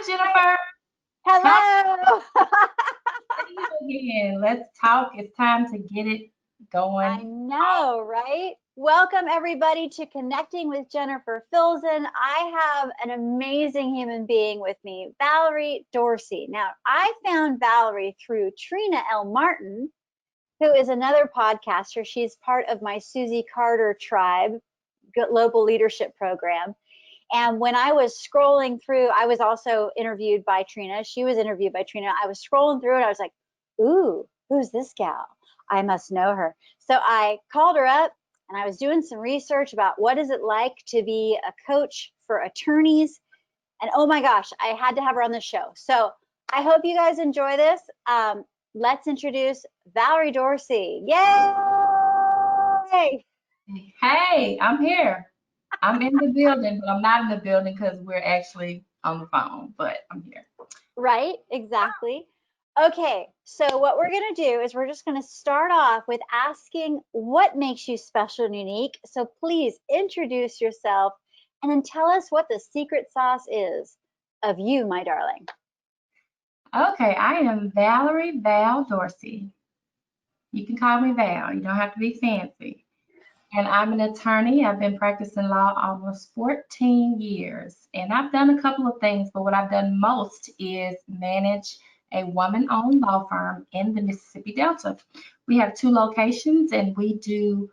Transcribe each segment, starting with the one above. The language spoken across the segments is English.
Hi, Jennifer. How Hello. are you again? Let's talk. It's time to get it I going. know, right? Welcome everybody to Connecting with Jennifer Filzen. I have an amazing human being with me, Vallrie Dorsey. Now, I found Vallrie through Trina L. Martin, who is another podcaster. She's part of my Susie Carter Tribe Global Leadership Program. And when I was scrolling through, I was also interviewed by Trina. She was interviewed by Trina. I was scrolling through and I was like, ooh, who's this gal? I must know her. So I called her up and I was doing some research about what is it like to be a coach for attorneys. And oh my gosh, I had to have her on the show. So I hope you guys enjoy this. Let's introduce Vallrie Dorsey. Yay! Hey, I'm here. I'm in the building, but I'm not in the building because we're actually on the phone, but I'm here. Right, exactly. Okay, so what we're going to do is we're just going to start off with asking what makes you special and unique. So please introduce yourself and then tell us what the secret sauce is of you, my darling. Okay, I am Valerie Val Dorsey. You can call me Val. You don't have to be fancy. And I'm an attorney. I've been practicing law almost 14 years. And I've done a couple of things, but what I've done most is manage a woman-owned law firm in the Mississippi Delta. We have two locations and we do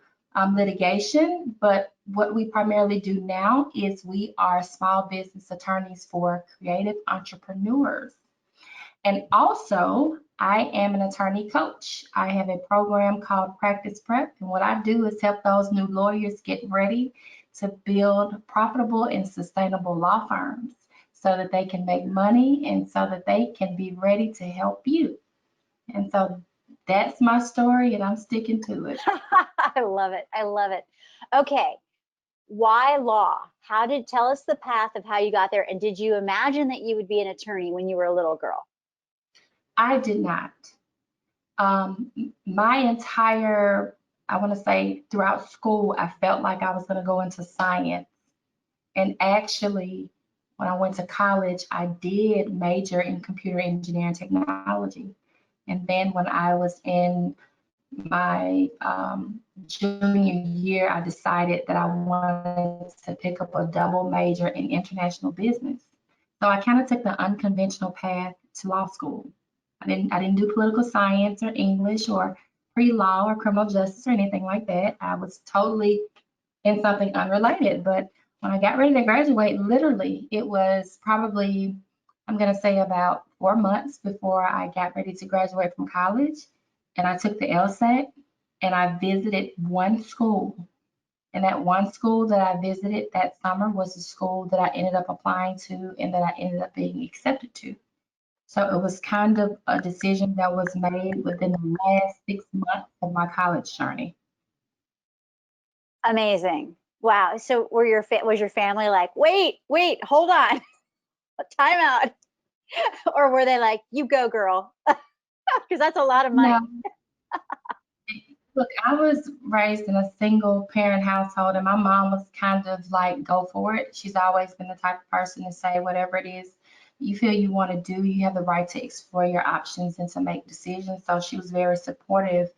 litigation, but what we primarily do now is we are small business attorneys for creative entrepreneurs. And also, I am an attorney coach. I have a program called Practice Prep, and what I do is help those new lawyers get ready to build profitable and sustainable law firms so that they can make money and so that they can be ready to help you. And so that's my story, and I'm sticking to it. I love it. I love it. Okay, why law? How did tell us the path of how you got there and did you imagine that you would be an attorney when you were a little girl? I did not. My entire, I want to say, throughout school, I felt like I was going to go into science. And actually, when I went to college, I did major in computer engineering technology. And then when I was in my junior year, I decided that I wanted to pick up a double major in international business. So I kind of took the unconventional path to law school. I didn't do political science or English or pre-law or criminal justice or anything like that. I was totally in something unrelated. But when I got ready to graduate, literally, it was probably, I'm going to say about 4 months before I got ready to graduate from college. And I took the LSAT and I visited one school. And that one school that I visited that summer was the school that I ended up applying to and that I ended up being accepted to. So it was kind of a decision that was made within the last 6 months of my college journey. Amazing. Wow. So was your family like, wait, hold on, time out, or were they like, you go, girl, because that's a lot of No, money. look, I was raised in a single parent household, and my mom was kind of like, go for it. She's always been the type of person to say, whatever it is you feel you want to do, you have the right to explore your options and to make decisions. So she was very supportive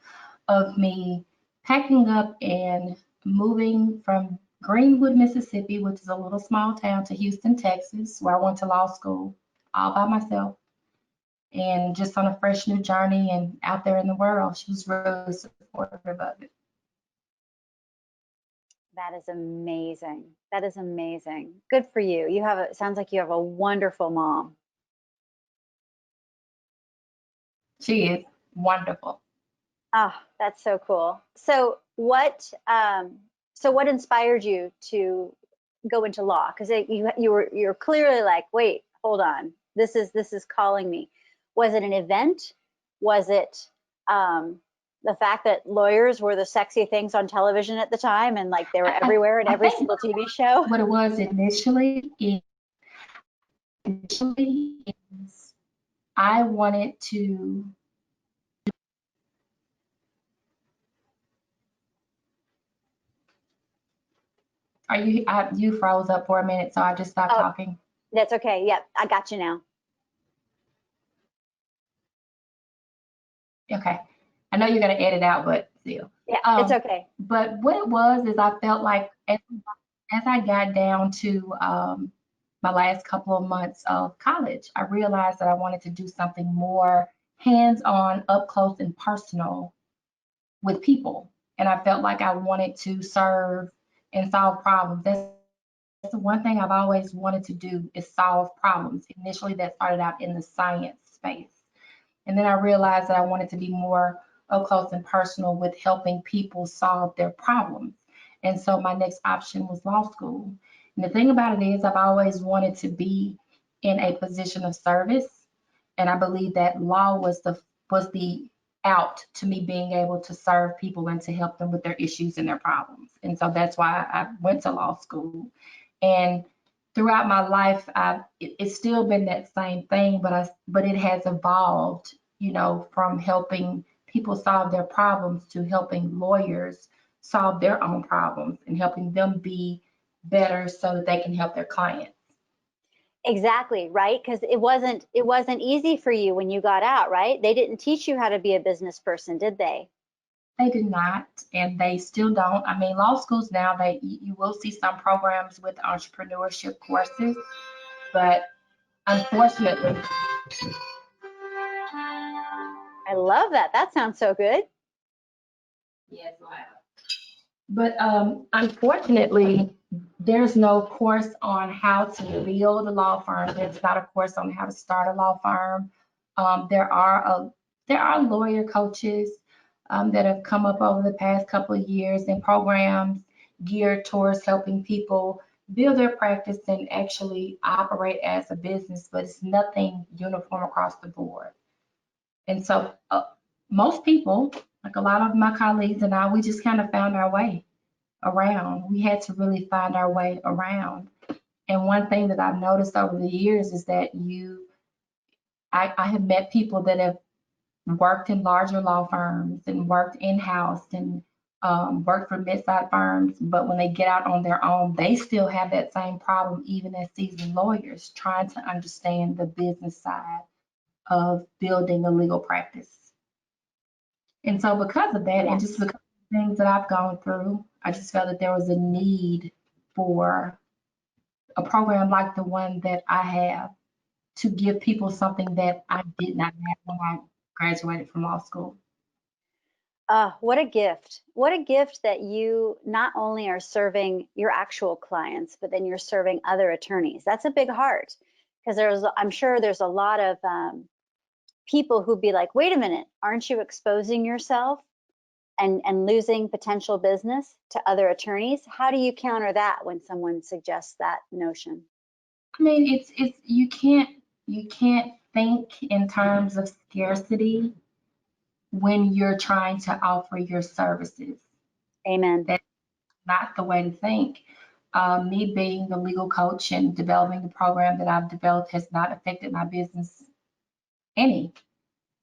of me packing up and moving from Greenwood, Mississippi, which is a little small town, to Houston, Texas, where I went to law school all by myself and just on a fresh new journey and out there in the world. She was really supportive of it. That is amazing. That is amazing. Good for you. Sounds like you have a wonderful mom. She is wonderful. Oh, that's so cool. So what inspired you to go into law? Because you're clearly like, wait, hold on, this is calling me. Was it an event? Was it the fact that lawyers were the sexy things on television at the time and like they were everywhere in I every think single TV show? what it was initially is I wanted to. You froze up for a minute, so I just stopped Oh, talking. That's okay. Yep, I got you now. Okay. I know you're gonna edit out, but still. Yeah, it's Um, okay. but what it was is I felt like as I got down to my last couple of months of college, I realized that I wanted to do something more hands-on, up close and personal with people. And I felt like I wanted to serve and solve problems. That's the one thing I've always wanted to do is solve problems. Initially, that started out in the science space. And then I realized that I wanted to be more up close and personal with helping people solve their problems. And so my next option was law school. And the thing about it is, I've always wanted to be in a position of service. And I believe that law was the out to me being able to serve people and to help them with their issues and their problems. And so that's why I went to law school. And throughout my life, it's still been that same thing, but it has evolved, from helping people solve their problems to helping lawyers solve their own problems and helping them be better so that they can help their clients. Exactly, right? Because it wasn't easy for you when you got out, right? They didn't teach you how to be a business person, did they? They did not, and they still don't. I mean, law schools now, you will see some programs with entrepreneurship courses, but unfortunately, I love that. That sounds so good. yes, but unfortunately, there's no course on how to build a law firm. There's not a course on how to start a law firm. Um, there are a, there are lawyer coaches that have come up over the past couple of years in programs geared towards helping people build their practice and actually operate as a business, but it's nothing uniform across the board. And so most people, like a lot of my colleagues and I, we just kind of found our way around. We had to really find our way around. And one thing that I've noticed over the years is that I have met people that have worked in larger law firms and worked in-house and worked for mid-sized firms, but when they get out on their own, they still have that same problem, even as seasoned lawyers, trying to understand the business side of building a legal practice. And so because of that, and just Yes. because of the things that I've gone through, I just felt that there was a need for a program like the one that I have to give people something that I did not have when I graduated from law school. What a gift. What a gift that you not only are serving your actual clients, but then you're serving other attorneys. That's a big heart because I'm sure there's a lot of people who'd be like, wait a minute, aren't you exposing yourself and losing potential business to other attorneys? How do you counter that when someone suggests that notion? I mean, it's you can't think in terms of scarcity when you're trying to offer your services. Amen. That's not the way to think. Me being the legal coach and developing the program that I've developed has not affected my business any,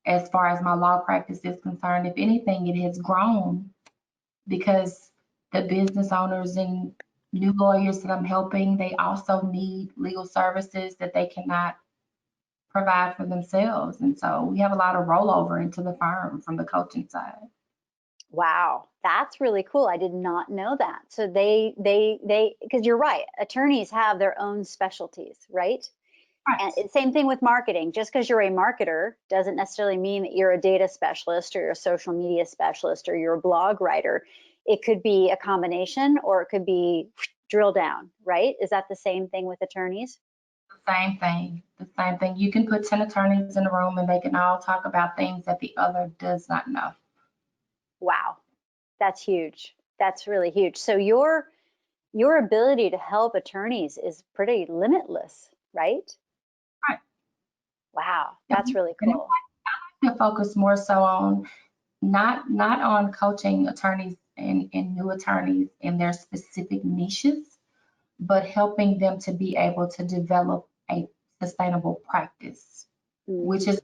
as far as my law practice is concerned. If anything, it has grown because the business owners and new lawyers that I'm helping, they also need legal services that they cannot provide for themselves. And so we have a lot of rollover into the firm from the coaching side. Wow, that's really cool. I did not know that. So because you're right, attorneys have their own specialties, right? And Right. same thing with marketing. Just because you're a marketer doesn't necessarily mean that you're a data specialist or you're a social media specialist or you're a blog writer. It could be a combination or it could be drill down, right? Is that the same thing with attorneys? The same thing. The same thing. You can put 10 attorneys in a room and they can all talk about things that the other does not know. Wow, that's huge. That's really huge. So your ability to help attorneys is pretty limitless, right? Right. Wow, Yeah. that's really And cool. I like to focus more so on not on coaching attorneys and new attorneys in their specific niches, but helping them to be able to develop a sustainable practice, which is Mm, a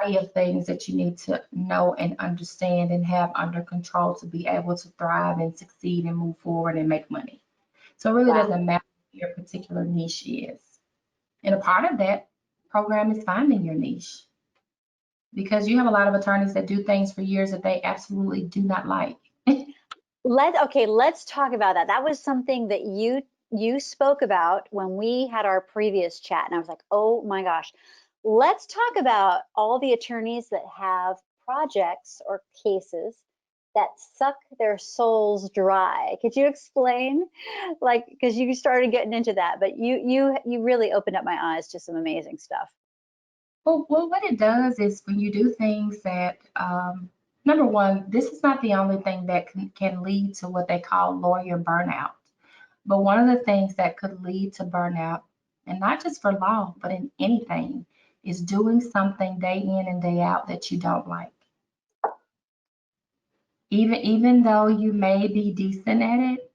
variety of things that you need to know and understand and have under control to be able to thrive and succeed and move forward and make money. So it really wow. doesn't matter what your particular niche is. And a part of that program is finding your niche, because you have a lot of attorneys that do things for years that they absolutely do not like. Let's talk about that. That was something that you spoke about when we had our previous chat, and I was like, oh my gosh. Let's talk about all the attorneys that have projects or cases that suck their souls dry. Could you explain? Like, because you started getting into that, but you really opened up my eyes to some amazing stuff. Well, what it does is when you do things that, number one, this is not the only thing that can lead to what they call lawyer burnout. But one of the things that could lead to burnout, and not just for law, but in anything, is doing something day in and day out that you don't like. Even though you may be decent at it,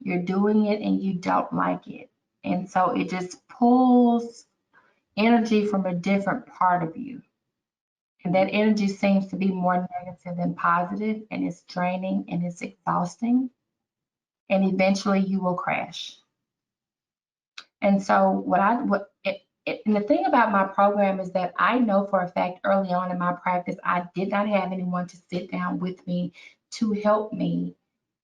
you're doing it and you don't like it. And so it just pulls energy from a different part of you. And that energy seems to be more negative than positive, and it's draining and it's exhausting. And eventually you will crash. And so and the thing about my program is that I know for a fact early on in my practice, I did not have anyone to sit down with me to help me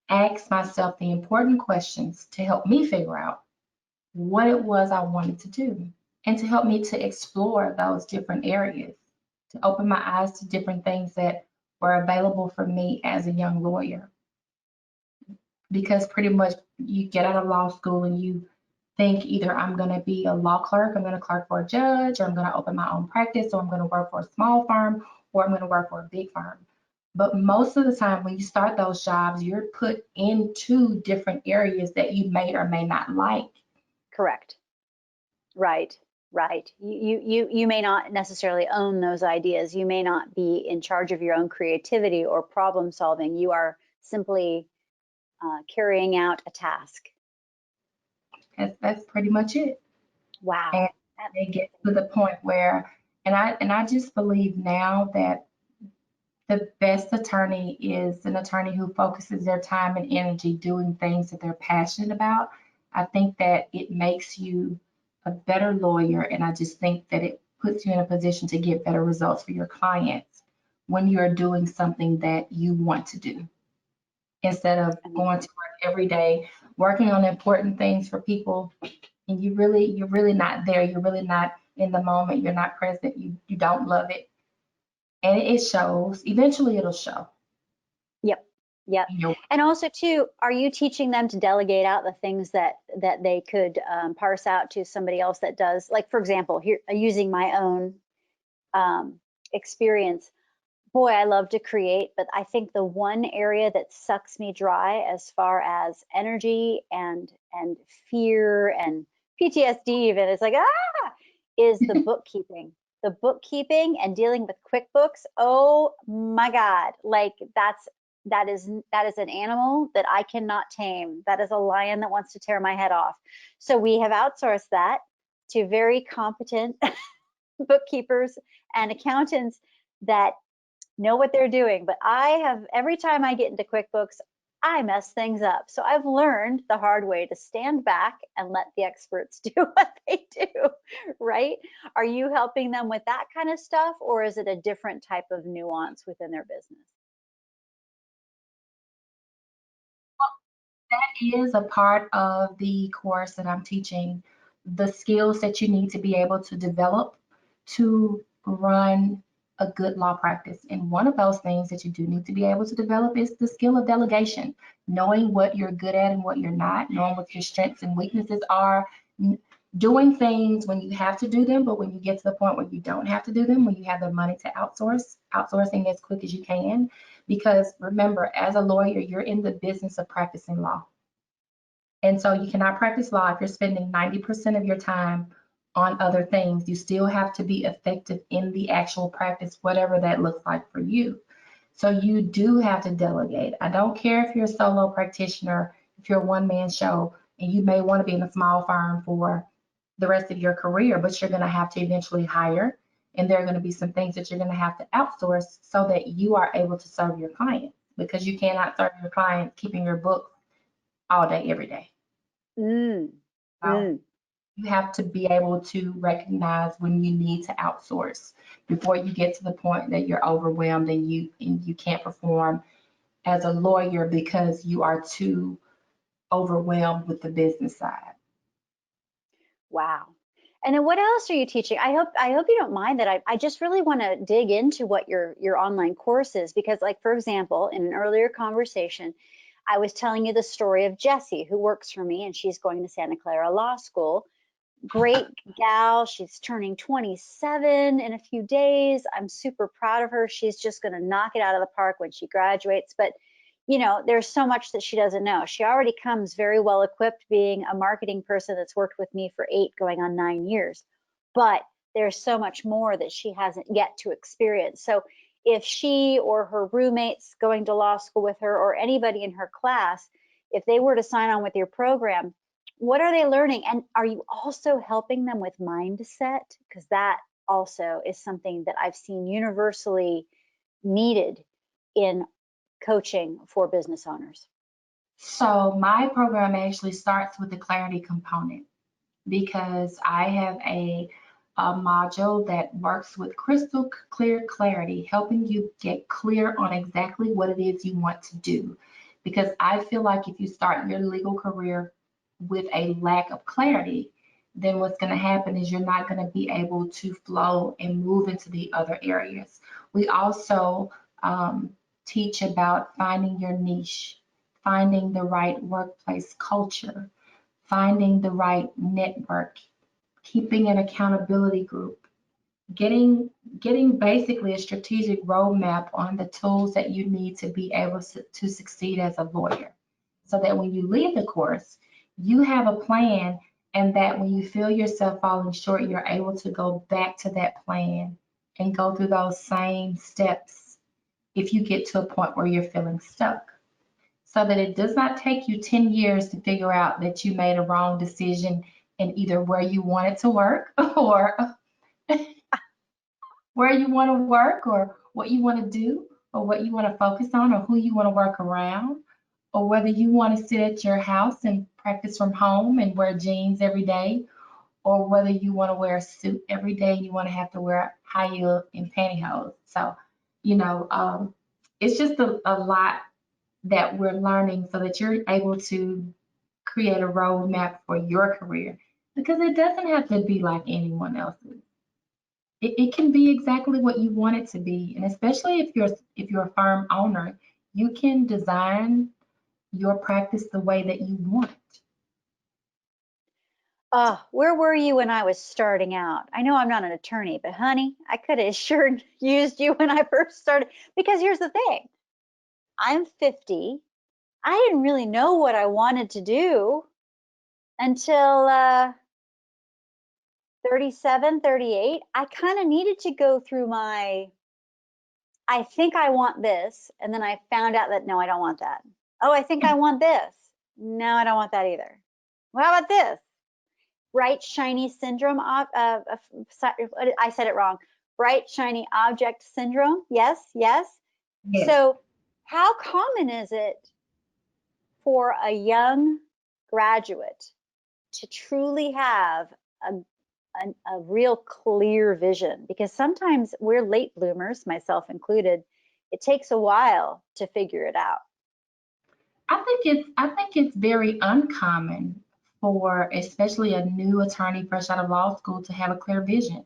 ask myself the important questions to help me figure out what it was I wanted to do, and to help me to explore those different areas, to open my eyes to different things that were available for me as a young lawyer. Because pretty much you get out of law school and you think either I'm going to be a law clerk, I'm going to clerk for a judge, or I'm going to open my own practice, or I'm going to work for a small firm, or I'm going to work for a big firm. But most of the time when you start those jobs, you're put into different areas that you may or may not like. Correct. Right. Right. You may not necessarily own those ideas. You may not be in charge of your own creativity or problem solving. You are simply carrying out a task. That's pretty much it. And Wow. they get to the point where, and I just believe now that the best attorney is an attorney who focuses their time and energy doing things that they're passionate about. I think that it makes you a better lawyer, and I just think that it puts you in a position to get better results for your clients when you're doing something that you want to do, instead of going to work every day, working on important things for people, and you're really not there. You're really not in the moment. You're not present. You don't love it. And it shows. Eventually it'll show. Yep. Yep. And also too, are you teaching them to delegate out the things that they could parse out to somebody else that does? Like, for example, here, using my own experience, boy, I love to create, but I think the one area that sucks me dry as far as energy and fear and PTSD even, it's like, is the bookkeeping. The bookkeeping and dealing with QuickBooks. Oh my God. Like that is an animal that I cannot tame. That is a lion that wants to tear my head off. So we have outsourced that to very competent bookkeepers and accountants that know what they're doing. But every time I get into QuickBooks, I mess things up. So I've learned the hard way to stand back and let the experts do what they do, right? Are you helping them with that kind of stuff, or is it a different type of nuance within their business? That is a part of the course that I'm teaching, the skills that you need to be able to develop to run a good law practice. And one of those things that you do need to be able to develop is the skill of delegation, knowing what you're good at and what you're not, knowing what your strengths and weaknesses are, doing things when you have to do them, but when you get to the point where you don't have to do them, when you have the money to outsourcing as quick as you can. Because remember, as a lawyer, you're in the business of practicing law. And so you cannot practice law if you're spending 90% of your time on other things. You still have to be effective in the actual practice, whatever that looks like for you. So you do have to delegate. I don't care if you're a solo practitioner, if you're a one-man show, and you may want to be in a small firm for the rest of your career, but you're going to have to eventually hire, and there are going to be some things that you're going to have to outsource so that you are able to serve your client, because you cannot serve your client keeping your book all day, every day. Mm, So, mm. You have to be able to recognize when you need to outsource before you get to the point that you're overwhelmed and you can't perform as a lawyer because you are too overwhelmed with the business side. Wow. And then what else are you teaching? I hope you don't mind that I just really want to dig into what your online course is, because like for example, in an earlier conversation, I was telling you the story of Jessie, who works for me, and she's going to Santa Clara Law School. Great gal. She's turning 27 in a few days. I'm super proud of her. She's just going to knock it out of the park when she graduates. But, you know, there's so much that she doesn't know. She already comes very well equipped, being a marketing person that's worked with me for 8 going on 9 years. But there's so much more that she hasn't yet to experience. So if she or her roommates going to law school with her, or anybody in her class, if they were to sign on with your program, what are they learning? And are you also helping them with mindset? Because that also is something that I've seen universally needed in coaching for business owners. So my program actually starts with the clarity component because I have a module that works with crystal clear clarity, helping you get clear on exactly what it is you want to do. Because I feel like if you start your legal career with a lack of clarity, then what's going to happen is you're not going to be able to flow and move into the other areas. We also teach about finding your niche, finding the right workplace culture, finding the right network, keeping an accountability group, getting basically a strategic roadmap on the tools that you need to be able to succeed as a lawyer. So that when you leave the course, you have a plan, and that when you feel yourself falling short, you're able to go back to that plan and go through those same steps if you get to a point where you're feeling stuck. So that it does not take you 10 years to figure out that you made a wrong decision in either where you wanted to work or where you want to work or what you want to do or what you want to focus on or who you want to work around, or whether you want to sit at your house and practice from home and wear jeans every day, or whether you want to wear a suit every day and you want to have to wear high heel and pantyhose. So, it's just a lot that we're learning so that you're able to create a roadmap for your career, because it doesn't have to be like anyone else's. It can be exactly what you want it to be. And especially if you're a firm owner, you can design your practice the way that you want. Where were you when I was starting out? I know I'm not an attorney, but honey, I could have sure used you when I first started. Because here's the thing, I'm 50. I didn't really know what I wanted to do until 37, 38. I kind of needed to go through I think I want this. And then I found out that no, I don't want that. Oh, I think I want this. No, I don't want that either. Well, how about this? Bright, shiny syndrome. I said it wrong. Bright, shiny object syndrome. Yes, yes. Yes. So, how common is it for a young graduate to truly have a real clear vision? Because sometimes we're late bloomers, myself included. It takes a while to figure it out. I think it's very uncommon for especially a new attorney fresh out of law school to have a clear vision.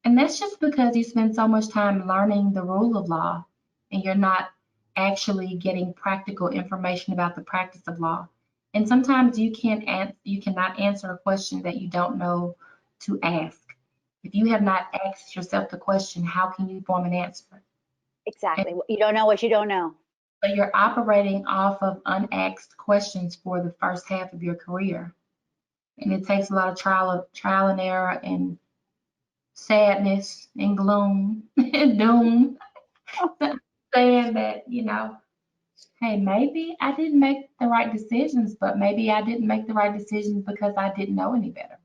And that's just because you spend so much time learning the rule of law and you're not actually getting practical information about the practice of law. And sometimes you cannot answer a question that you don't know to ask. If you have not asked yourself the question, how can you form an answer? And Exactly. You don't know what you don't know. so you're operating off of unasked questions for the first half of your career. And it takes a lot of trial and error and sadness and gloom and doom, saying that, hey, maybe I didn't make the right decisions, but maybe I didn't make the right decisions because I didn't know any better.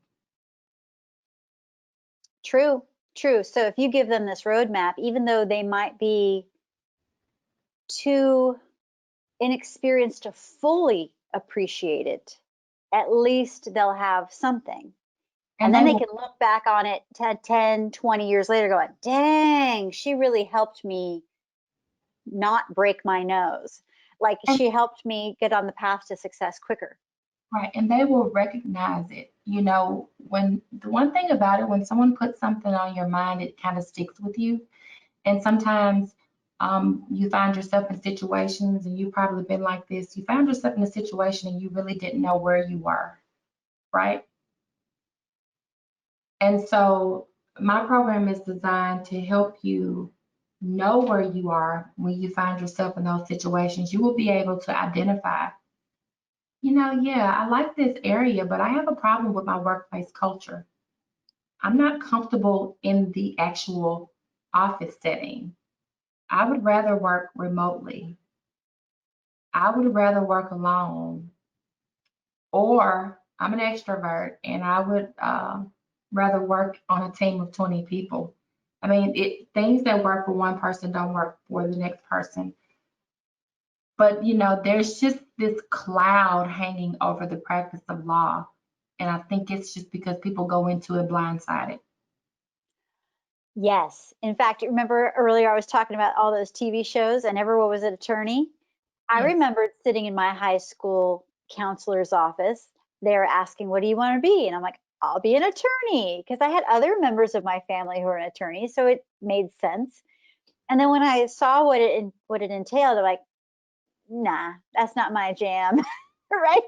True, true. So if you give them this roadmap, even though they might be too inexperienced to fully appreciate it, at least they'll have something. And And then they they will, can look back on it 10, 20 years later going, dang, she really helped me not break my nose. Like and, she helped me get on the path to success quicker. right, and they will recognize it. You know, when the one thing about it, when someone puts something on your mind, it kind of sticks with you. And sometimes you find yourself in situations, and you've probably been like this. You found yourself in a situation and you really didn't know where you were, right? And so my program is designed to help you know where you are when you find yourself in those situations. You will be able to identify, yeah, I like this area, but I have a problem with my workplace culture. I'm not comfortable in the actual office setting. I would rather work remotely. I would rather work alone, or I'm an extrovert and I would rather work on a team of 20 people. I mean, things that work for one person don't work for the next person. But there's just this cloud hanging over the practice of law. And I think it's just because people go into it blindsided. Yes. In fact, remember earlier I was talking about all those TV shows and everyone was an attorney? I Yes. remembered sitting in my high school counselor's office. They were asking, what do you want to be? And I'm like, I'll be an attorney because I had other members of my family who were an attorney, so it made sense. And then when I saw what it entailed, I'm like, nah, that's not my jam, right?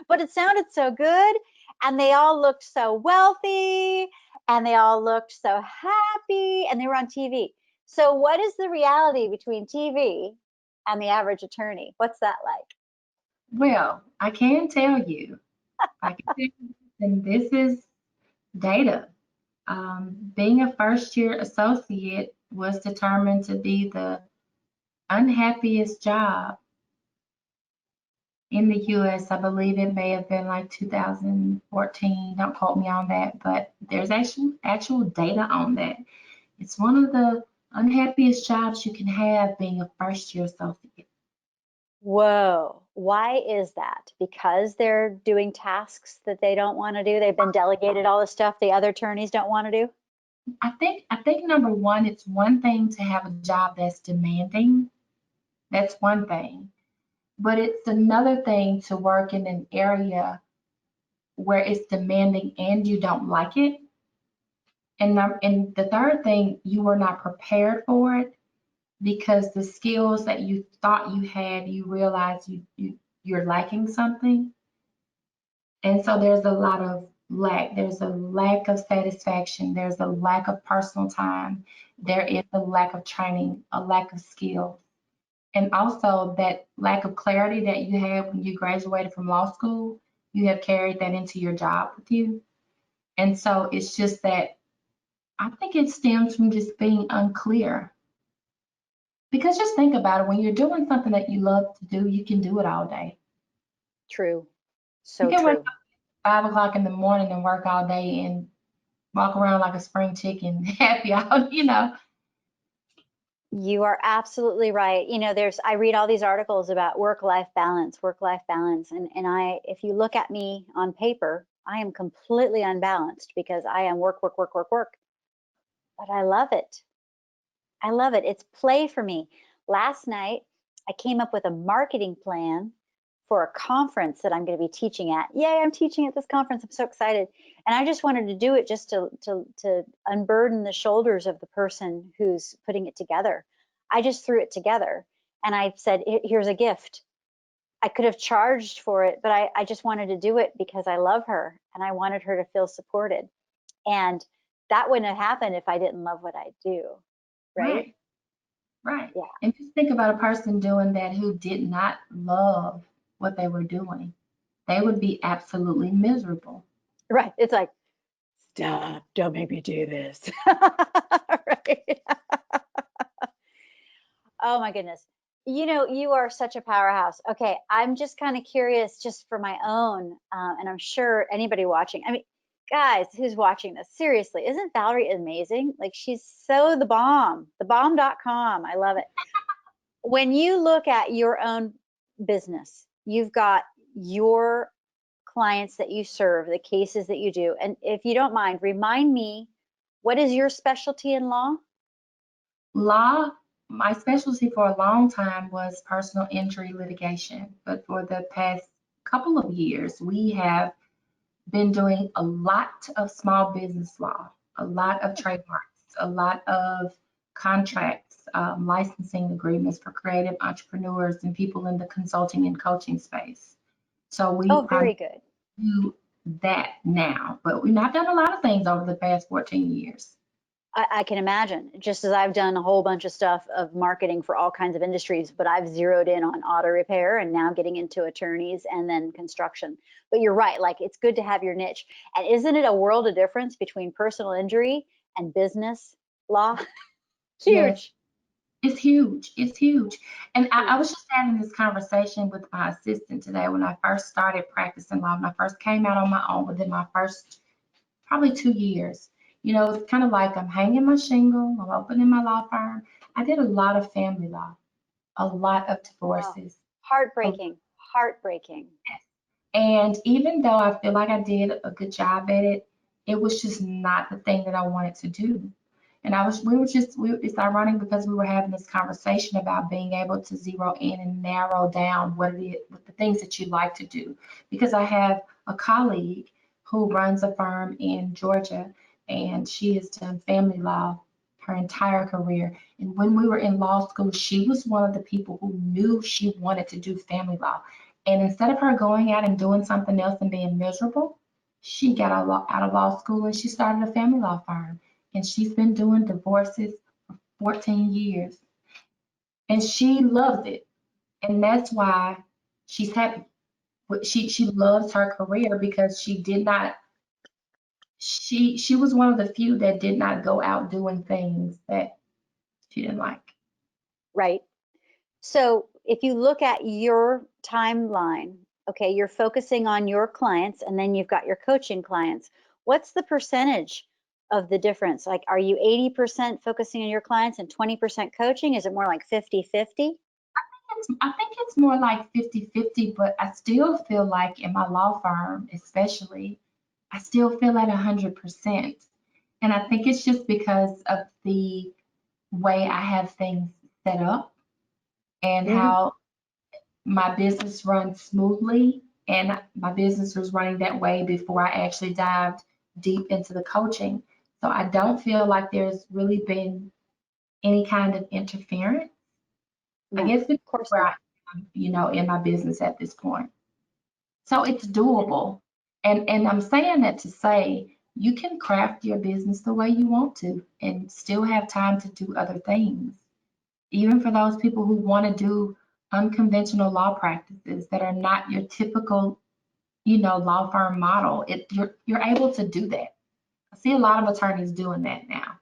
But it sounded so good, and they all looked so wealthy, and they all looked so happy, and they were on TV. So, what is the reality between TV and the average attorney? What's that like? Well, I can tell you, I can tell you, and this is data. Being a first year associate was determined to be the unhappiest job in the US. I believe it may have been like 2014. Don't quote me on that, but there's actual data on that. It's one of the unhappiest jobs you can have, being a first year associate. Whoa, why is that? Because they're doing tasks that they don't want to do. They've been delegated all the stuff the other attorneys don't want to do. I think number one, it's one thing to have a job that's demanding. That's one thing. But it's another thing to work in an area where it's demanding and you don't like it. And the third thing, you were not prepared for it, because the skills that you thought you had, you realize you're lacking something. And so there's a lot of lack. There's a lack of satisfaction. There's a lack of personal time. There is a lack of training, a lack of skill. And also that lack of clarity that you had when you graduated from law school, you have carried that into your job with you. And so it's just that I think it stems from just being unclear. Because just think about it, when you're doing something that you love to do, you can do it all day. True. You So can wake true. up 5 o'clock in the morning and work all day and walk around like a spring chicken, happy out. You are absolutely right. I read all these articles about work life balance. And if you look at me on paper, I am completely unbalanced because I am work, work, work, work, work. But I love it. I love it. It's play for me. Last night, I came up with a marketing plan for a conference that I'm going to be teaching at. Yay, I'm teaching at this conference. I'm so excited. And I just wanted to do it just to unburden the shoulders of the person who's putting it together. I just threw it together and I said, here's a gift. I could have charged for it, but I just wanted to do it because I love her and I wanted her to feel supported. And that wouldn't have happened if I didn't love what I do, right? Right, right. Yeah. And just think about a person doing that who did not love what they were doing. They would be absolutely miserable. Right. It's like, stop, don't make me do this. Right. Oh my goodness. You are such a powerhouse. Okay, I'm just kind of curious, just for my own, and I'm sure anybody watching. I mean, guys, who's watching this? Seriously, isn't Vallrie amazing? Like, she's so the bomb, thebomb.com. I love it. When you look at your own business, you've got your clients that you serve, the cases that you do. And if you don't mind, remind me, what is your specialty in law? Law, my specialty for a long time was personal injury litigation, but for the past couple of years, we have been doing a lot of small business law, a lot of trademarks, a lot of contracts, licensing agreements for creative entrepreneurs and people in the consulting and coaching space. So we Oh, very good. do that now, but we've not done a lot of things over the past 14 years. I can imagine, just as I've done a whole bunch of stuff of marketing for all kinds of industries, but I've zeroed in on auto repair and now getting into attorneys and then construction. But you're right, like it's good to have your niche. And isn't it a world of difference between personal injury and business law? Yes, Huge. it's huge. It's huge. And I Huge. was just having this conversation with my assistant today when I first started practicing law, when I first came out on my own within my first probably 2 years. You know, it's kind of like I'm hanging my shingle, I'm opening my law firm. I did a lot of family law, a lot of Oh, divorces. a- heartbreaking, heartbreaking. And even though I feel like I did a good job at it, it was just not the thing that I wanted to do. And it's ironic because we were having this conversation about being able to zero in and narrow down what the things that you like to do. Because I have a colleague who runs a firm in Georgia, and she has done family law her entire career. And when we were in law school, she was one of the people who knew she wanted to do family law. And instead of her going out and doing something else and being miserable, she got out of law school and she started a family law firm, and she's been doing divorces for 14 years, and she loves it, and that's why she's happy. She loves her career because she was one of the few that did not go out doing things that she didn't like. Right. So if you look at your timeline, okay, you're focusing on your clients and then you've got your coaching clients. What's the percentage of the difference? Like, are you 80% focusing on your clients and 20% coaching? Is it more like 50-50? I think it's more like 50-50, but I still feel like in my law firm, especially, I still feel at 100%. And I think it's just because of the way I have things set up and Hmm. how my business runs smoothly. And my business was running that way before I actually dived deep into the coaching. So I don't feel like there's really been any kind of interference. I No, guess it's of course where not. I am, in my business at this point. So it's And doable. And I'm saying that to say you can craft your business the way you want to and still have time to do other things. Even for those people who want to do unconventional law practices that are not your typical, law firm model, you're able to do that. I see a lot of attorneys doing that now.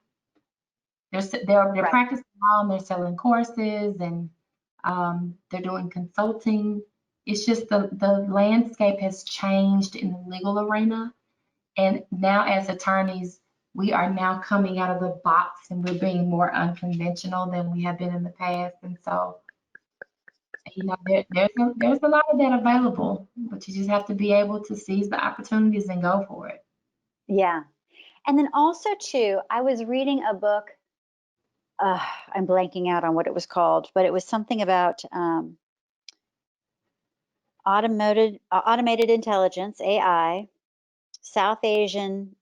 They're right. practicing law and they're selling courses, and they're doing consulting. It's just the landscape has changed in the legal arena. And now as attorneys, we are now coming out of the box and we're being more unconventional than we have been in the past. And so, there's a lot of that available, but you just have to be able to seize the opportunities and go for it. Yeah. And then also too, I was reading a book. I'm blanking out on what it was called, but it was something about automated intelligence, AI, South Asian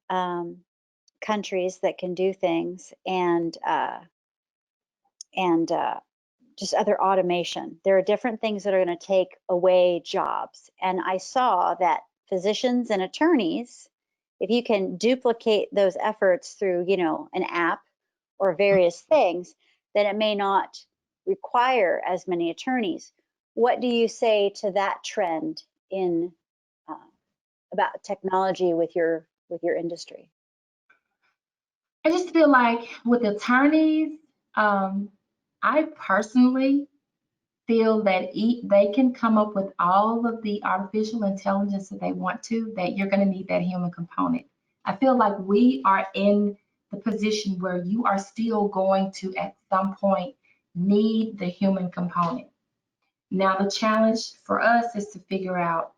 countries that can do things, and just other automation. There are different things that are going to take away jobs, and I saw that physicians and attorneys, if you can duplicate those efforts through, an app or various things, then it may not require as many attorneys. What do you say to that trend in uh, about technology with your industry? I just feel like with attorneys, um, I personally feel that they can come up with all of the artificial intelligence that they want to, that you're going to need that human component. I feel like we are in the position where you are still going to, at some point, need the human component. Now, the challenge for us is to figure out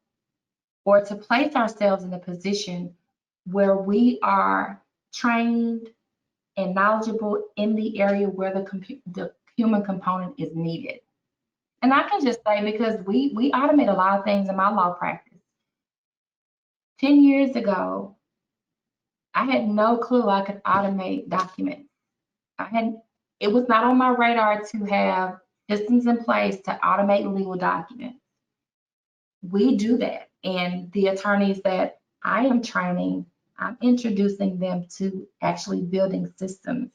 or to place ourselves in a position where we are trained and knowledgeable in the area where the human component is needed. And I can just say, because we automate a lot of things in my law practice. 10 years ago, I had no clue I could automate documents. It was not on my radar to have systems in place to automate legal documents. We do that. And the attorneys that I am training, I'm introducing them to actually building systems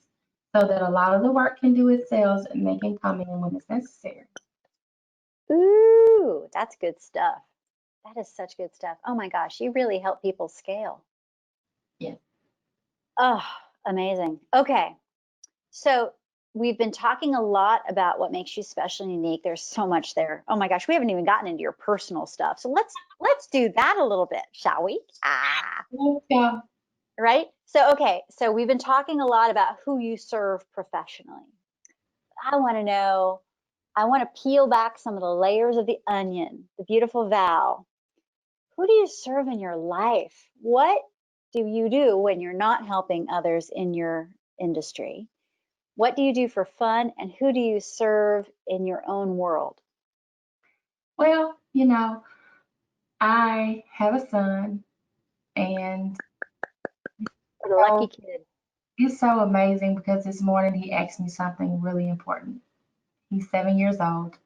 so that a lot of the work can do itself and they can come in when it's necessary. Ooh, that's good stuff. That is such good stuff. Oh my gosh, you really help people scale. Yeah. Oh, amazing. Okay. So we've been talking a lot about what makes you special and unique. There's so much there. Oh my gosh, we haven't even gotten into your personal stuff. So let's do that a little bit, shall we? Yeah. Right? So okay, so we've been talking a lot about who you serve professionally. I want to know, I want to peel back some of the layers of the onion, the beautiful Val. Who do you serve in your life? What do you do when you're not helping others in your industry? What do you do for fun, and who do you serve in your own world? Well, I have a son, and What a lucky so kid. it's so amazing because this morning he asked me something really important. He's 7 years old,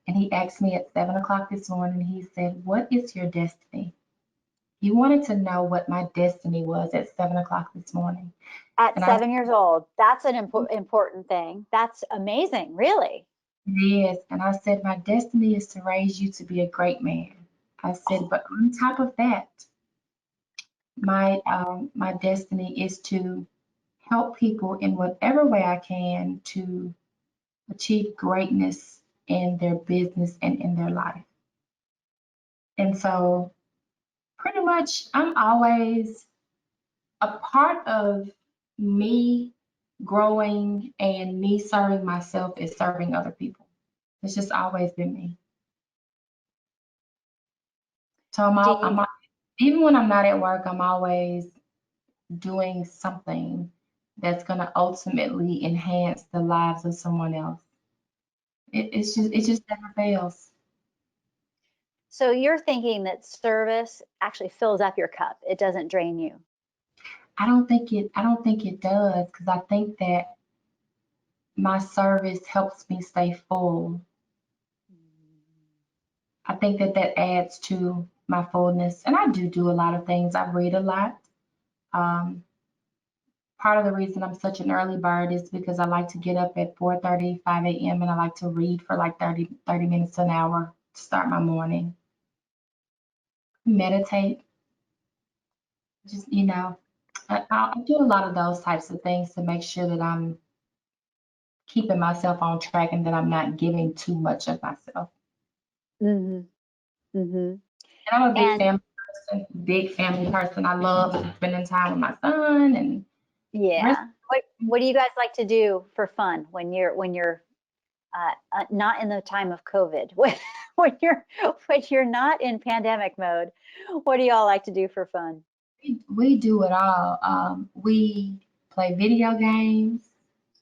and he asked me at 7 o'clock this morning, he said, "What is your destiny?" He wanted to know what my destiny was at 7 o'clock this morning. At And I 7 years old, that's an important thing. That's amazing, really. Yes, and I said, my destiny is to raise you to be a great man. I said, but on top of that, my destiny is to help people in whatever way I can to achieve greatness in their business and in their life. And so pretty much I'm always a part of me growing and me serving myself is serving other people. It's just always been me. So Do you even when I'm not at work, I'm always doing something that's going to ultimately enhance the lives of someone else. It just never fails. so you're thinking that service actually fills up your cup. It doesn't drain you. I don't think it does, because I think that my service helps me stay full. I think that that adds to my fullness. And I do a lot of things. I read a lot. Um, Part of the reason I'm such an early bird is because I like to get up at 4:30, 5 a.m. and I like to read for like 30 minutes to an hour to start my morning. Meditate, just, I do a lot of those types of things to make sure that I'm keeping myself on track and that I'm not giving too much of myself. Hmm. Hmm. And I'm a And big family person. I love spending time with my son and rest. yeah, what do you guys like to do for fun when you're not in the time of COVID? When you're not in pandemic mode, what do y'all like to do for fun? We do it all. We play video games.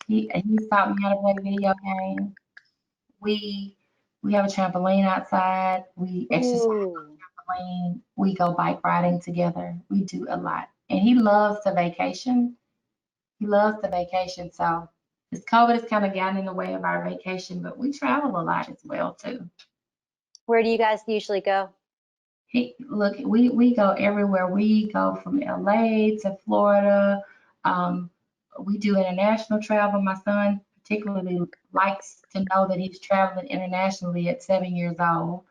He's taught me how to play video games. We we have a trampoline outside. We exercise Ooh. trampoline. We go bike riding together. We do a lot. And he loves to vacation. He loves to vacation. So this COVID has kind of gotten in the way of our vacation, but we travel a lot as well too. Where do you guys usually go? Look, we go everywhere. We go from LA to Florida. Um, we do international travel. My son particularly likes to know that he's traveling internationally at 7 years old.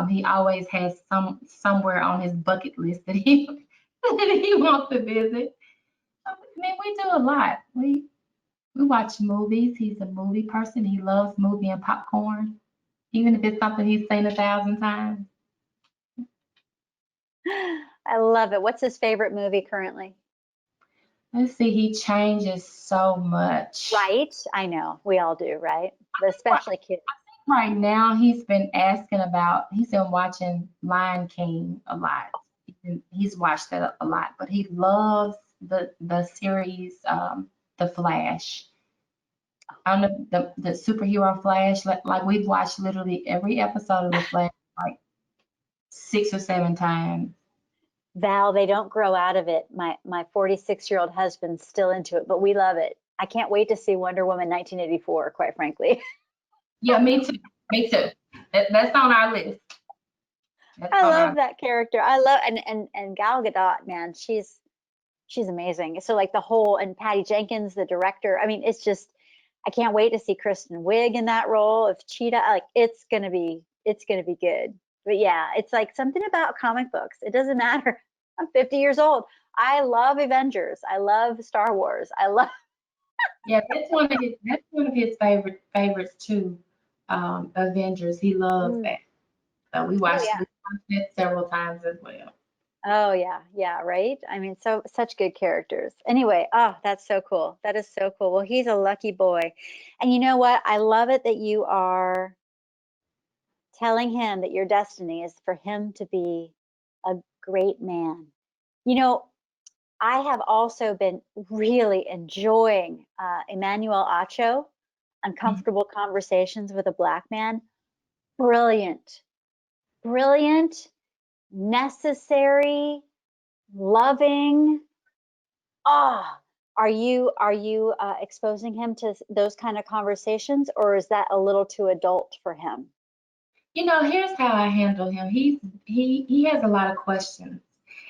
He always has somewhere on his bucket list that he that he wants to visit. I mean, we do a lot. We watch movies. He's a movie person. He loves movie and popcorn, even if it's something he's seen 1,000 times. I love it. What's his favorite movie currently? Let's see, he changes so much. Right? I know. We all do, right? But Well, especially kids. Right now, he's been watching Lion King a lot. He's watched that a lot, but he loves the series, The Flash. I don't know, the superhero Flash. Like we've watched literally every episode of The Flash like 6 or 7 times. Val, they don't grow out of it. My 46-year-old husband's still into it, but we love it. I can't wait to see Wonder Woman 1984, quite frankly. Yeah, me too. Me too. That's on our list. That's I on love our. that character. I love and Gal Gadot, man, she's amazing. So like the whole and Patty Jenkins, the director. I mean, it's just I can't wait to see Kristen Wiig in that role of Cheetah. Like it's gonna be good. But yeah, it's like something about comic books. It doesn't matter. I'm 50 years old. I love Avengers. I love Star Wars. I love Yeah, that's one of his favorites too. Avengers. He loves mm, that. So oh yeah. we watched it several times as well. Oh yeah, yeah, right. I mean, so such good characters. Anyway, oh, that's so cool. That is so cool. Well, he's a lucky boy. And you know what? I love it that you are telling him that your destiny is for him to be a great man. You know, I have also been really enjoying Emmanuel Acho, Mhm. Uncomfortable Conversations with a Black Man. Brilliant, brilliant, necessary, loving. Ah, are you exposing him to those kind of conversations, or is that a little too adult for him? Here's how I handle him. He has a lot of questions,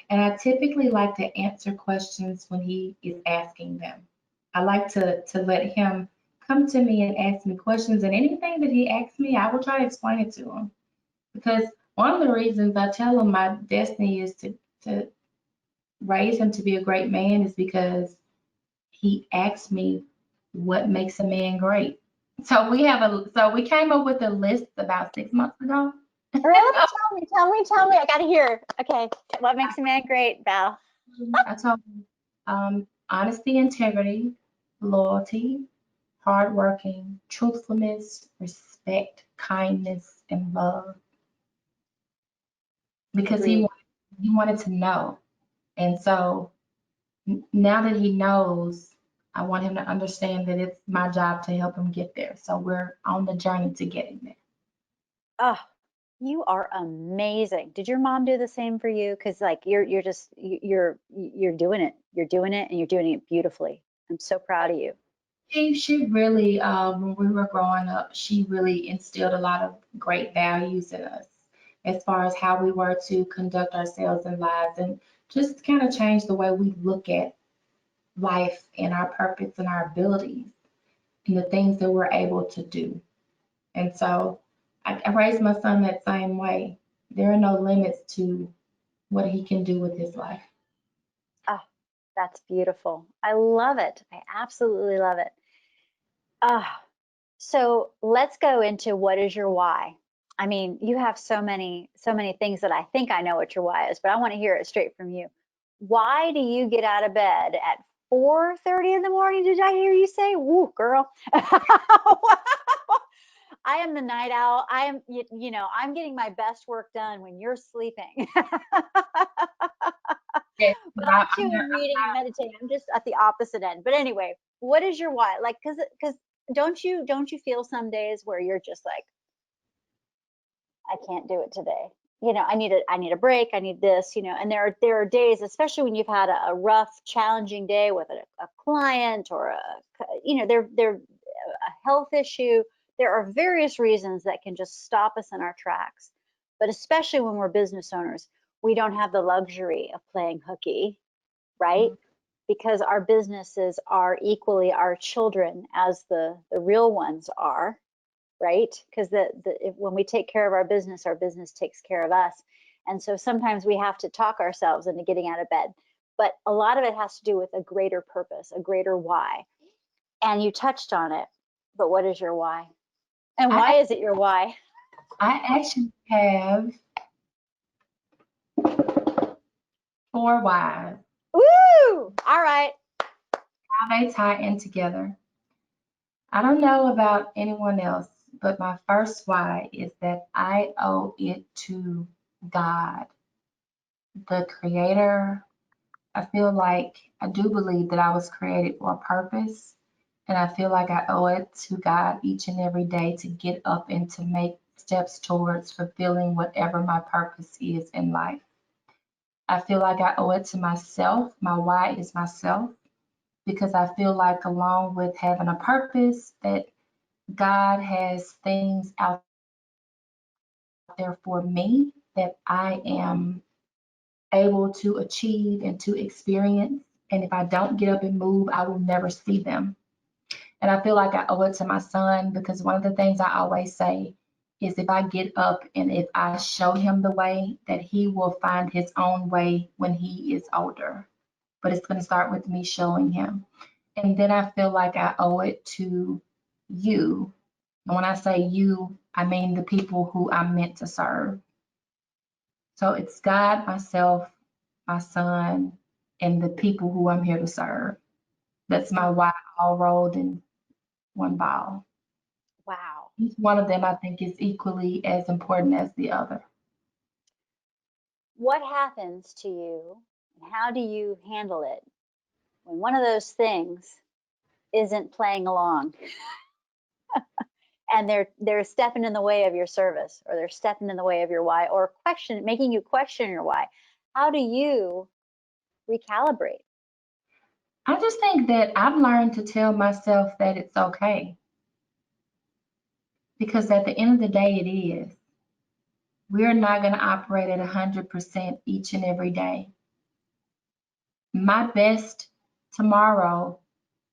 and I typically like to answer questions when he is asking them. I like to let him come to me and ask me questions, and anything that he asks me, I will try to explain it to him. Because one of the reasons I tell him my destiny is to raise him to be a great man is because he asked me what makes a man great. So we came up with a list about 6 months ago. Really? Tell me. I gotta hear. Okay, what makes a man great, Val? I told him honesty, integrity, loyalty, hardworking, truthfulness, respect, kindness, and love. Because Agreed. he wanted to know. And so now that he knows, I want him to understand that it's my job to help him get there. So we're on the journey to getting there. Oh, you are amazing. Did your mom do the same for you? Because like you're just you're doing it. You're doing it and you're doing it beautifully. I'm so proud of you. She really, when we were growing up, she really instilled a lot of great values in us as far as how we were to conduct ourselves in lives and just kind of change the way we look at life and our purpose and our abilities and the things that we're able to do. And so I raised my son that same way. There are no limits to what he can do with his life. Oh, that's beautiful. I love it. I absolutely love it. Ah, so let's go into what is your why? I mean, you have so many things that I think I know what your why is, but I want to hear it straight from you. Why do you get out of bed at 4:30 in the morning? Did I hear you say? Woo, girl. I am the night owl. I am, I'm getting my best work done when you're sleeping. Yes, But I, I'm too I'm, in reading and meditating. I'm just at the opposite end. But anyway, what is your why? Like, cause don't you feel some days where you're just like, I can't do it today. I need a break. I need this, and there are days, especially when you've had a rough, challenging day with a client or there a health issue. There are various reasons that can just stop us in our tracks. But especially when we're business owners, we don't have the luxury of playing hooky, right? Because our businesses are equally our children as the real ones are, right? Because when we take care of our business takes care of us. And so sometimes we have to talk ourselves into getting out of bed. But a lot of it has to do with a greater purpose, a greater why. And you touched on it. But what is your why? And I, why is it your why? I actually have 4 wives. Woo! All right. How they tie in together. I don't know about anyone else, but my first why is that I owe it to God, the creator. I feel like I do believe that I was created for a purpose. And I feel like I owe it to God each and every day to get up and to make steps towards fulfilling whatever my purpose is in life. I feel like I owe it to myself. My why is myself because I feel like along with having a purpose that God has things out there for me that I am able to achieve and to experience. And if I don't get up and move, I will never see them. And I feel like I owe it to my son because one of the things I always say is if I get up and if I show him the way, that he will find his own way when he is older. But it's going to start with me showing him. And then I feel like I owe it to you. And when I say you, I mean the people who I'm meant to serve. So it's God, myself, my son, and the people who I'm here to serve. That's my why all rolled in one ball. Wow. Each one of them I think is equally as important as the other. What happens to you and how do you handle it when one of those things isn't playing along and they're stepping in the way of your service, or they're stepping in the way of your why, or making you question your why? How do you recalibrate? I just think that I've learned to tell myself that it's okay because at the end of the day, it is. We're not going to operate at 100% each and every day. My best tomorrow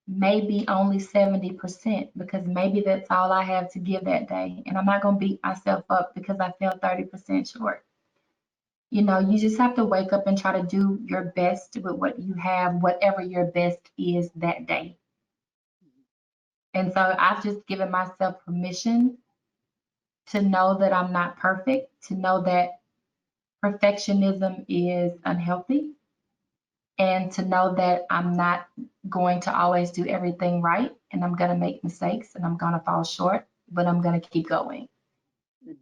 may be only 70% because maybe that's all I have to give that day. And I'm not going to beat myself up because I fell 30% short. You know, you just have to wake up and try to do your best with what you have, whatever your best is that day. And so I've just given myself permission to know that I'm not perfect, to know that perfectionism is unhealthy, and to know that I'm not going to always do everything right, and I'm going to make mistakes and I'm going to fall short, but I'm going to keep going.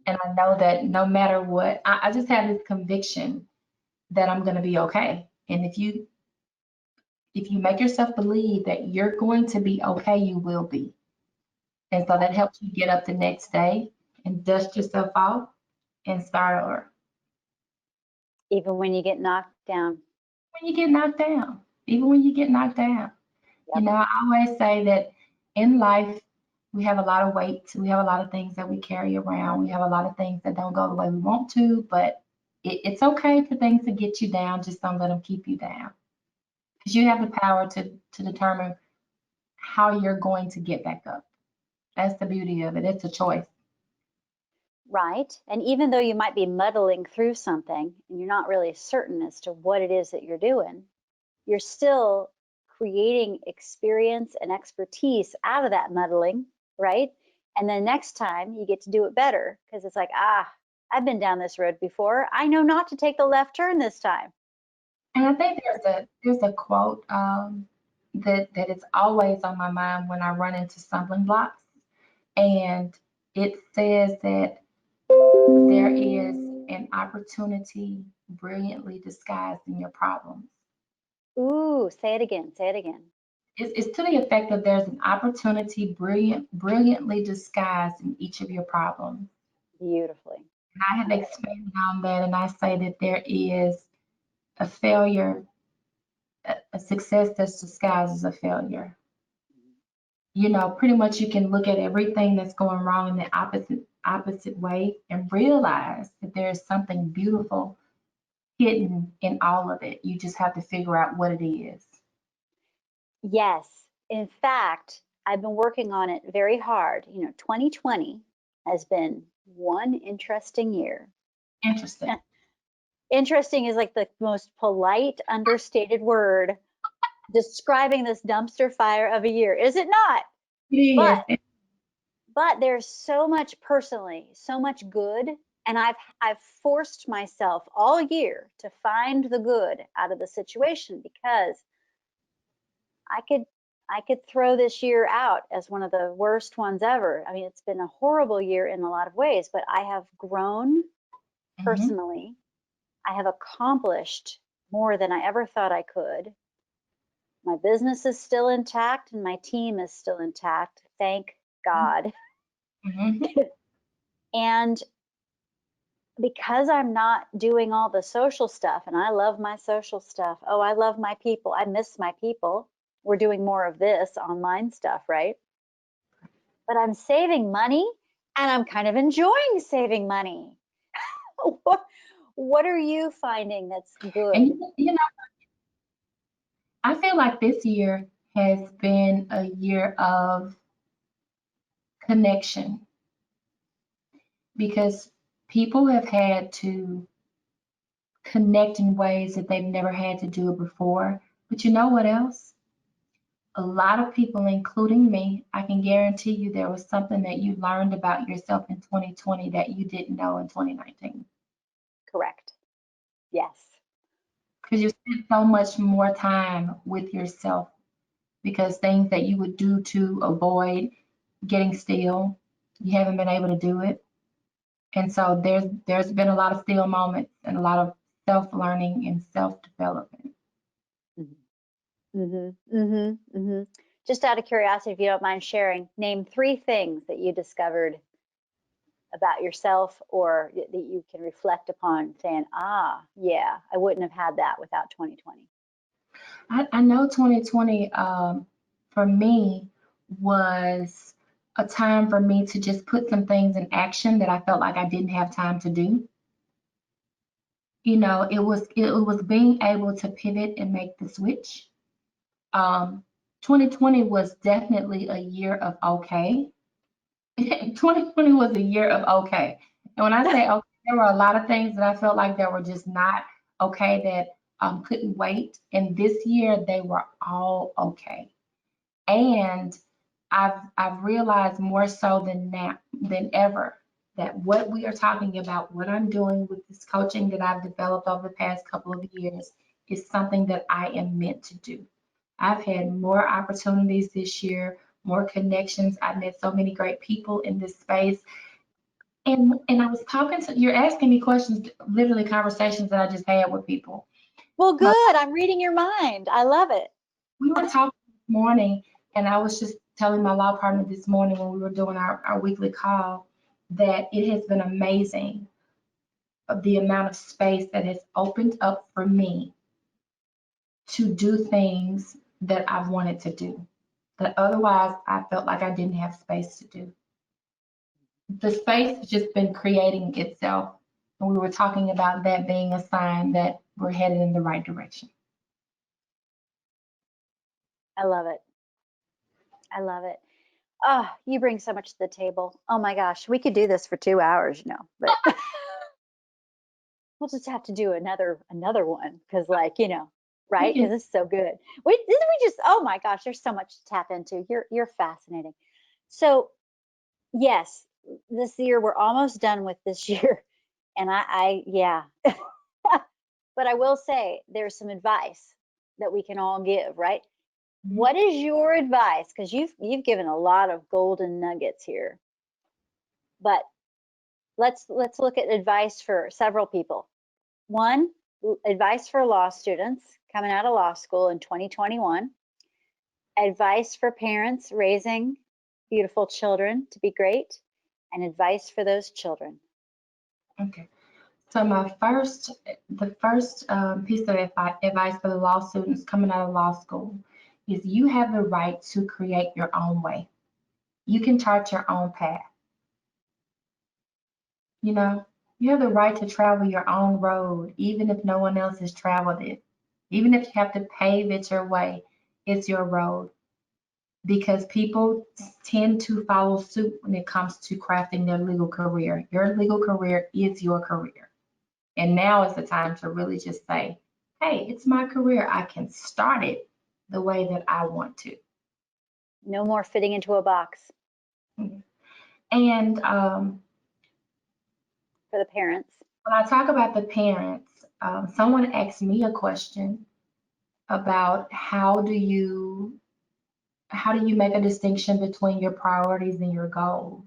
And I know that no matter what, I just have this conviction that I'm going to be okay. And if you make yourself believe that you're going to be okay, you will be. And so that helps you get up the next day and dust yourself off and start over. Even when you get knocked down. When you get knocked down, even when you get knocked down. You Yep. know, I always say that in life, we have a lot of weight. We have a lot of things that we carry around. We have a lot of things that don't go the way we want to, but it's okay for things to get you down. Just don't let them keep you down. Because you have the power to determine how you're going to get back up. That's the beauty of it. It's a choice. Right. And even though you might be muddling through something and you're not really certain as to what it is that you're doing, you're still creating experience and expertise out of that muddling, right? And then next time you get to do it better because it's like, I've been down this road before. I know not to take the left turn this time. And I think there's a quote that is always on my mind when I run into stumbling blocks, and it says that there is an opportunity brilliantly disguised in your problems. Ooh, say it again. Say it again. It's to the effect that there's an opportunity brilliantly disguised in each of your problems. Beautifully. And I have expanded on that, and I say that there is a failure, a success that's disguised as a failure. You know, pretty much you can look at everything that's going wrong in the opposite way and realize that there is something beautiful hidden in all of it. You just have to figure out what it is. Yes. In fact, I've been working on it very hard. 2020 has been one interesting year. Interesting. Interesting is like the most polite, understated word describing this dumpster fire of a year, is it not? It But is. there's so much personally, so much good, and I've forced myself all year to find the good out of the situation because I could I could throw this year out as one of the worst ones ever. I mean, it's been a horrible year in a lot of ways, but I have grown Hmm. personally. I have accomplished more than I ever thought I could. My business is still intact and my team is still intact. Thank God. Hmm. And because I'm not doing all the social stuff, and I love my social stuff. Oh, I love my people. I miss my people. We're doing more of this online stuff, right? But I'm saving money and I'm kind of enjoying saving money. what, what are you finding that's And good? you know, I feel like this year has been a year of connection because people have had to connect in ways that they've never had to do it before. But you know what else? A lot of people, including me, I can guarantee you there was something that you learned about yourself in 2020 that you didn't know in 2019. Correct. Yes. Because you spent so much more time with yourself because things that you would do to avoid getting still, you haven't been able to do it. And so there's been a lot of still moments and a lot of self-learning and self-development. Mm-hmm. Mm-hmm. Mm-hmm. Just out of curiosity, if you don't mind sharing, name 3 things that you discovered about yourself or that you can reflect upon saying, ah, yeah, I wouldn't have had that without 2020. I know 2020 for me was a time for me to just put some things in action that I felt like I didn't have time to do. You know, it was being able to pivot and make the switch. Um, 2020 was definitely a year of okay. 2020 was a year of okay. And when I say okay, there were a lot of things that I felt like that were just not okay that couldn't wait. And this year they were all okay. And I've realized more so than ever that what we are talking about, what I'm doing with this coaching that I've developed over the past couple of years, is something that I am meant to do. I've had more opportunities this year, more connections. I've met so many great people in this space. And I was talking to you're asking me questions, literally conversations that I just had with people. Well, My good. I'm reading your mind. I love it. We were talking this morning, and I was just telling my law partner this morning when we were doing our weekly call that it has been amazing of the amount of space that has opened up for me to do things that I've wanted to do, that otherwise I felt like I didn't have space to do. The space has just been creating itself. And we were talking about that being a sign that we're headed in the right direction. I love it. I love it. Oh, you bring so much to the table. Oh my gosh, we could do this for 2 hours, but we'll just have to do another one because, like, We right? can, Because it's so good. We just, oh my gosh, there's so much to tap into. You're fascinating. So yes, this year we're almost done with this year, and I yeah. But I will say there's some advice that we can all give, right? mhm. What is your advice? Because you've given a lot of golden nuggets here, but let's look at advice for several people. One, advice for law students coming out of law school in 2021. Advice for parents raising beautiful children to be great, and advice for those children. Okay. So the first piece of advice for the law students coming out of law school is you have the right to create your own way. You can chart your own path. You know, you have the right to travel your own road, even if no one else has traveled it. Even if you have to pave it your way, it's your road. Because people tend to follow suit when it comes to crafting their legal career. Your legal career is your career. And now is the time to really just say, hey, it's my career. I can start it the way that I want to. No more fitting into a box And for the parents. when I talk about the parents, someone asked me a question about how do you how do you make a distinction between your priorities and your goals?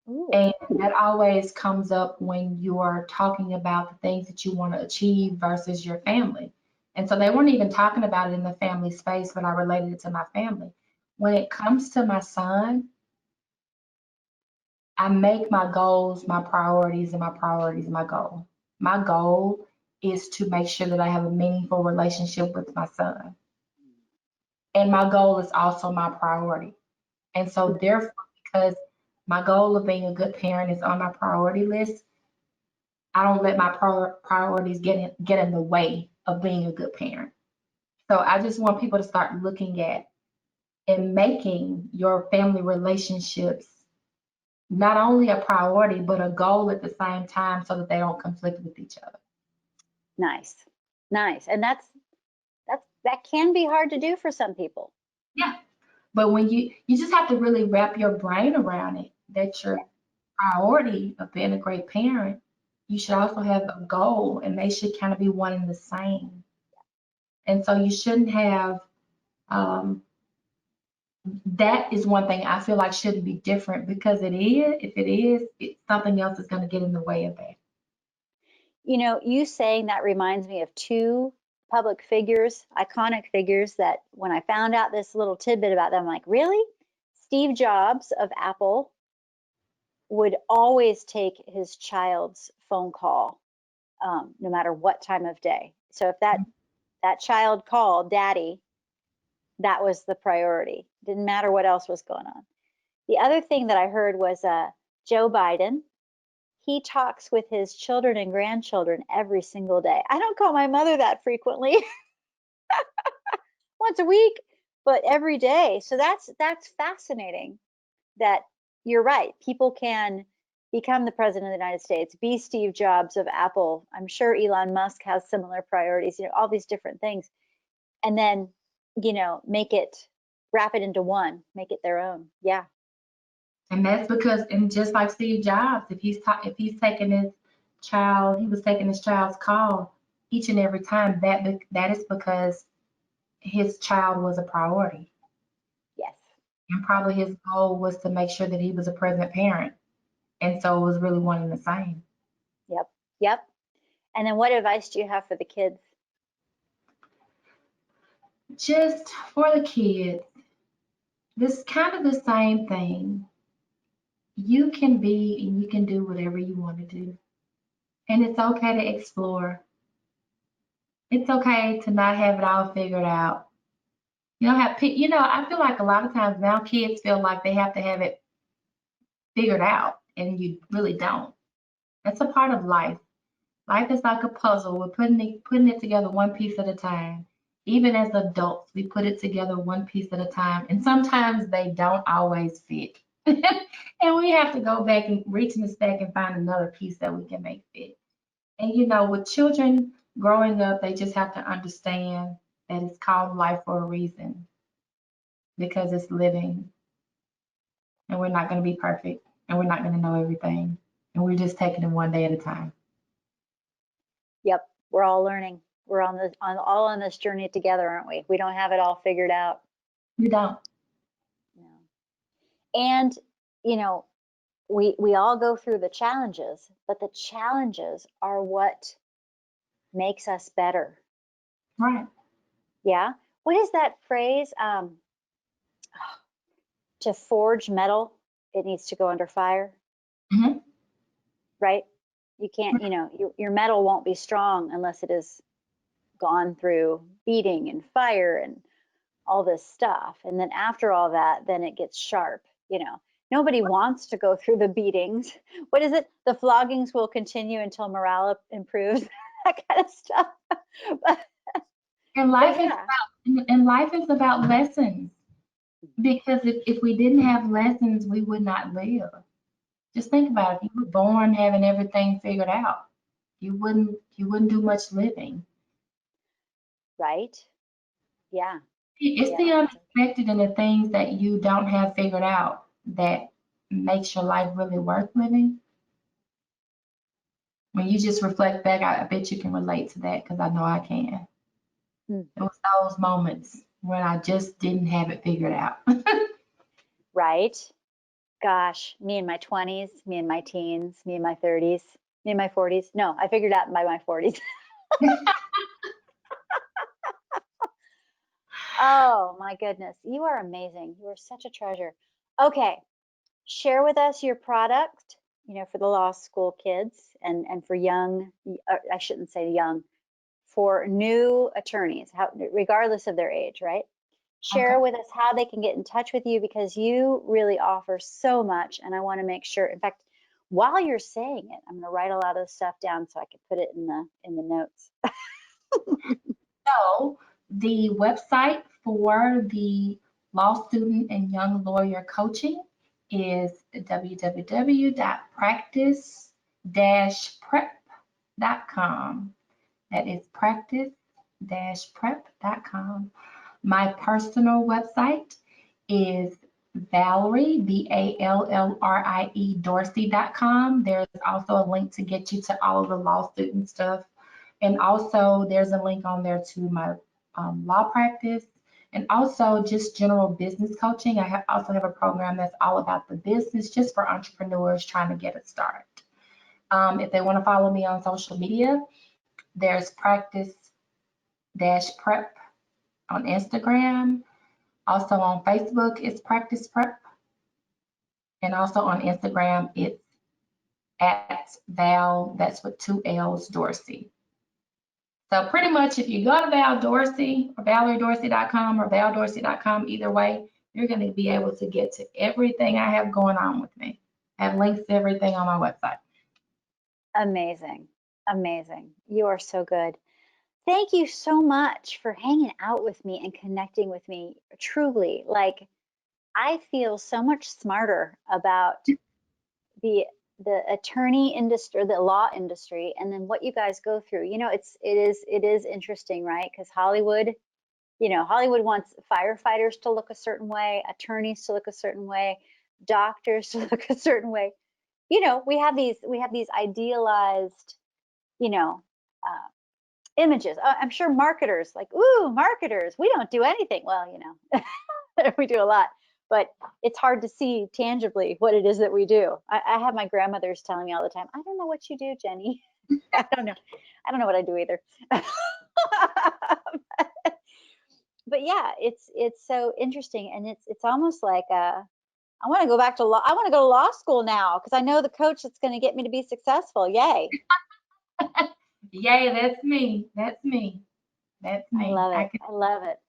Ooh, And that always comes up when you are talking about the things that you want to achieve versus your family. And so they weren't even talking about it in the family space, but I related it to my family. When it comes to my son, I make my goals my priorities and my priorities my goal. My goal is to make sure that I have a meaningful relationship with my son. And my goal is also my priority. And so therefore, because my goal of being a good parent is on my priority list, I don't let my priorities get in the way of being a good parent. So I just want people to start looking at and making your family relationships not only a priority, but a goal at the same time so that they don't conflict with each other. nice, nice. And that can be hard to do for some people. Yeah. But when you just have to really wrap your brain around it, that your priority of being a great parent, you should also have a goal and they should kind of be one and the same. And so you shouldn't have, um, that is one thing I feel like shouldn't be different because it is, if it is, something else is going to get in the way of that. You know, you saying that reminds me of two public figures, iconic figures, that when I found out this little tidbit about them, I'm like, really? Steve Jobs of Apple would always take his child's phone call, no matter what time of day. So if that child called daddy, that was the priority. Didn't matter what else was going on. The other thing that I heard was Joe Biden. He talks with his children and grandchildren every single day. I don't call my mother that frequently, once a week, but every day. So that's fascinating that you're right. People can become the president of the United States, be Steve Jobs of Apple. I'm sure Elon Musk has similar priorities, you know, all these different things. And then, you know, wrap it into one, make it their own. Yeah. And that's because, and just like Steve Jobs, if he's taking his child, he was taking his child's call each and every time. That is because his child was a priority, Yes. and probably his goal was to make sure that he was a present parent, and so it was really one and the same. Yep. Yep. And then what advice do you have for the kids? Just for the kids, this kind of the same thing. You can be and you can do whatever you want to do, and it's okay to explore. It's okay to not have it all figured out. You don't have, I feel like a lot of times now kids feel like they have to have it figured out, and you really don't. That's a part of life. Life is like a puzzle. We're putting it together one piece at a time. Even as adults, we put it together one piece at a time, and sometimes they don't always fit. And we have to go back and reach in the stack and find another piece that we can make fit. And with children growing up, they just have to understand that it's called life for a reason because it's living, and we're not going to be perfect, and we're not going to know everything, and we're just taking it one day at a time. Yep. We're all learning. We're all on this journey together, aren't we? We don't have it all figured out. We don't. No. And, you know, we all go through the challenges, but the challenges are what makes us better. Right. Yeah. What is that phrase? To forge metal, it needs to go under fire, Hmm. right? You can't, you know, your metal won't be strong unless it has gone through beating and fire and all this stuff. And then after all that, then it gets sharp, you know. Nobody wants to go through the beatings. What is it? The floggings will continue until morale improves, that kind of stuff. but, And but life is yeah, about lessons. Because if we didn't have lessons, we would not live. Just think about it. If you were born having everything figured out, you wouldn't do much living. right. Yeah, It's the yeah. unexpected and the things that you don't have figured out that makes your life really worth living. When you just reflect back, I bet you can relate to that because I know I can. Hmm. It was those moments when I just didn't have it figured out. Right? Gosh, me in my 20s, me in my teens, me in my 30s, me in my 40s. No, I figured out by my 40s. Oh my goodness, you are amazing. You are such a treasure. Okay, share with us your product, for the law school kids and for young, I shouldn't say young, for new attorneys, regardless of their age, right? Okay. Share with us how they can get in touch with you because you really offer so much. And I want to make sure, in fact, while you're saying it, I'm going to write a lot of the stuff down so I can put it in the notes. So the website for the law student and young lawyer coaching is www.practice-prep.com. That is practice-prep.com. My personal website is Vallrie, Vallrie Dorsey.com. There's also a link to get you to all of the law student stuff. And also there's a link on there to my law practice and also just general business coaching. I also have a program that's all about the business just for entrepreneurs trying to get a start. If they want to follow me on social media, there's practice-prep on Instagram. Also on Facebook, it's Practice Prep. And also on Instagram, it's at Val, that's with 2 L's, Dorsey. So pretty much if you go to Val Dorsey or ValrieDorsey.com or ValDorsey.com, either way, you're going to be able to get to everything I have going on with me. I have links to everything on my website. Amazing. Amazing. You are so good. Thank you so much for hanging out with me and connecting with me. Truly, like I feel so much smarter about the attorney industry, the law industry, and then what you guys go through. It is interesting, right? Because Hollywood wants firefighters to look a certain way, attorneys to look a certain way, doctors to look a certain way. We have these idealized, you know, images. I'm sure marketers like, ooh, marketers, we don't do anything. Well, we do a lot, but it's hard to see tangibly what it is that we do. I have my grandmothers telling me all the time, I don't know what you do, Jenny. I don't know. I don't know what I do either. But yeah, it's so interesting, and it's almost like I want to go back to law. I want to go to law school now because I know the coach that's going to get me to be successful. Yay! Yay, that's me. That's me. That's I me. love it. I love it.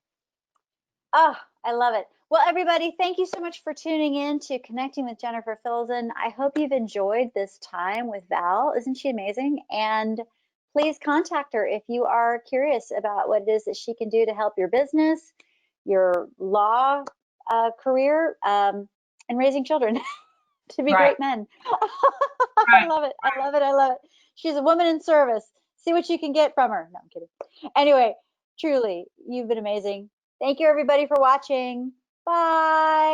Oh, I love it. Well, everybody, thank you so much for tuning in to Connecting with Jennifer Filzen. I hope you've enjoyed this time with Val. Isn't she amazing? And please contact her if you are curious about what it is that she can do to help your business, your law career, and raising children to be Right. great men. I Right. love it. I love it. I love it. She's a woman in service. See what you can get from her. No, I'm kidding. Anyway, truly, you've been amazing. Thank you, everybody, for watching. Bye.